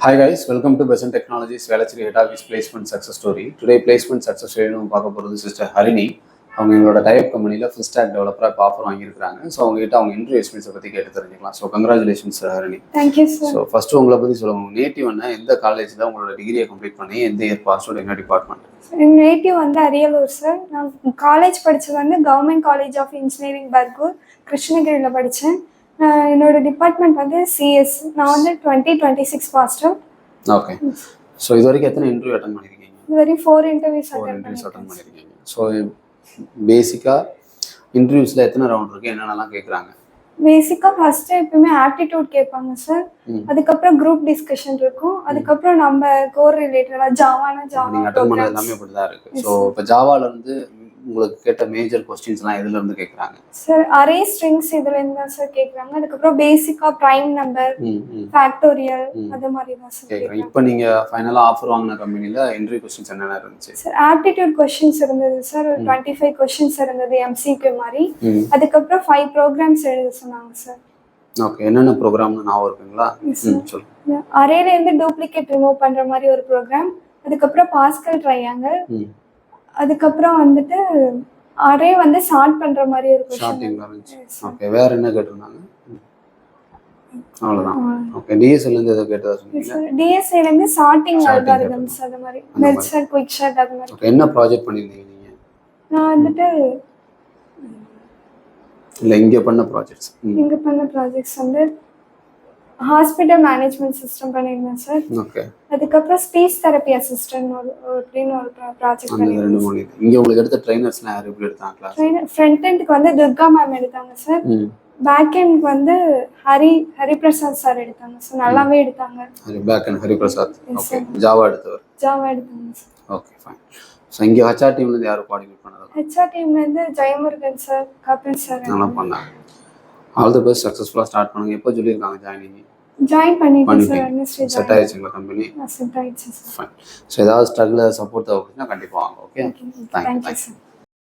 Hi guys, welcome to Besant Technologies Velachiri Head Office Placement Success Story. Today placement success story நம்ம பார்க்க போகிறது sister Harini. அவங்க எங்களோட type கம்பெனியில் ஃபுல் ஸ்டாக் டெவலப்பராக இப்போ ஆஃபர் வாங்கியிருக்காங்க. ஸோ அவங்ககிட்ட அவங்க இன்டர்வியூ எக்ஸ்பீரியன்ஸை பற்றி கேட்டு தெரிஞ்சுக்கலாம். So congratulations Harini. Thank you sir. So first உங்களை பற்றி சொல்லுவாங்க. நேட்டிவ் என்ன, எந்த காலேஜில் உங்களோட டிகிரியை கம்ப்ளீட் பண்ணி எந்த இயர் பாஸ் அவுட், என்ன டிபார்ட்மெண்ட்? நேட்டிவ் வந்து அரியலூர் சார். நான் காலேஜ் படித்தது வந்து government college of engineering Bargur கிருஷ்ணகிரியில் படித்தேன். என்னோட டிபார்ட்மெண்ட் வந்து சிஎஸ். நான் வந்து 2026 பாஸ் அவுட். ஓகே. ஸோ இது வரைக்கும் எத்தனை இன்டர்வியூ அட்டன் பண்ணியிருக்கீங்க? இது வரைக்கும் 4 இன்டர்வியூஸ் அட்டன் பண்ணியிருக்கீங்க. ஸோ பேசிக்காக இன்டர்வியூஸில் எத்தனை ரவுண்ட் இருக்குது, என்னென்னலாம் கேட்குறாங்க? பேசிக்காக ஃபஸ்ட்டு எப்பவுமே ஆப்டிடியூட் கேட்பாங்க சார். அதுக்கப்புறம் குரூப் டிஸ்கஷன் இருக்கும். அதுக்கப்புறம் நம்ம கோர் ரிலேட்டடாக ஜாவானா நீங்கள் அட்டன் பண்ணது எல்லாமே அப்படி தான் இருக்குது. ஸோ இப்போ ஜாவாவில் வந்து உங்களுக்கு கேட்ட மேஜர் கொஸ்டின்ஸ்லாம் எதுல இருந்து கேட்குறாங்க? சார் அரே ஸ்ட்ரிங்ஸ் இதுல இருந்து தான் சார் கேட்குறாங்க. அதுக்கப்புறம் பேசிக்கா பிரைம் நம்பர், ஃபேக்டோரியல் அது மாதிரி தான் சார் கேட்குறாங்க. இப்போ நீங்க ஃபைனலா ஆஃபர் வாங்கின கம்பெனில இன்டர்வியூ கொஸ்டின்ஸ் என்னென்ன இருந்துச்சு? சார் ஆப்டிடியூட் கொஸ்டின்ஸ் இருந்தது சார். 25 கொஸ்டின்ஸ் இருந்தது எம்சிக்யூ மாதிரி. அதுக்கப்புறம் 5 ப்ரோக்ராம்ஸ் எழுத சொன்னாங்க சார். ஓகே. என்னென்ன ப்ரோக்ராம்னு ஞாபகம் இருக்குங்களா? சொல்லுங்க. அரேல இருந்து டூப்ளிகேட் ரிமூவ் பண்ற மாதிரி ஒரு ப்ரோக்ராம். அதுக்கப்புறம் பாஸ்கல் ட்ரையாங்கிள். அதுக்கப்புறம் வந்துட்டு அரே வந்து சார்ட் பண்ற மாதிரி ஒரு ஷார்ட்டிங் இருந்துச்சு. ஓகே. வேற என்ன கேட்டிருந்தாங்க? அவ்வளவுதான். ஓகே. டிஎஸ்எல் இருந்து எதை கேட்டதா சொன்னீங்க? டிஎஸ்எல் இருந்து சார்ட்டிங் அல்காரிதம்ஸ் அது மாதிரி மெர்ஜ் ஷார்ட், குயிக் ஷார்ட் அது மாதிரி. ஓகே. என்ன ப்ராஜெக்ட் பண்ணிருந்தீங்க நீங்க? நான் வந்துட்டு இல்ல இங்க பண்ண ப்ராஜெக்ட்ஸ் வந்து ஹாஸ்பிட்டல் மேனேஜ்மெண்ட் சிஸ்டம் பண்ணிருந்தேன் சார். ஓகே. அதுக்கப்புறம் ஸ்பீச் தெரப்பி அசிஸ்டன்ட் அப்படின்னு ஒரு ப்ராஜெக்ட் பண்ணிருந்தேன். இங்க உங்களுக்கு எடுத்த ட்ரைனர்ஸ்லாம் யார் எப்படி எடுத்தாங்க கிளாஸ்? ஃப்ரண்ட் எண்டுக்கு வந்து துர்கா மேம் எடுத்தாங்க சார். பேக் எண்டுக்கு வந்து ஹரிபிரசாத் சார் எடுத்தாங்க சார். நல்லாவே எடுத்தாங்க. Back end Hariprasad. Okay. Java எடுத்தாங்க சார். Okay fine. ஸோ இங்கே ஹெச்ஆர் டீம்ல இருந்து யாரும் கோஆர்டினேட் பண்ணாங்க? ஹெச்ஆர் டீம்ல இருந்து ஜெயமுருகன் சார், கபில் சார் நல்லா பண்ணாங்க. ஆல் தி பெஸ்ட், சக்ஸஸ்ஃபுல்லாக ஸ்டார்ட் பண்ணுங்க. எப்போ சொல்லியிருக்காங்க ஜாயினிங்? ஜாயின் பண்ணிட்டேன் சார். செட் ஆயிடுச்சுங்களா கம்பெனி? செட் ஆயிடுச்சு சார். ஃபைன். ஸோ ஏதாவது ஸ்ட்ரகிள் சப்போர்ட் தேவைப்படுச்சுன்னா கண்டிப்பாக வாங்க. ஓகே. Thank you sir.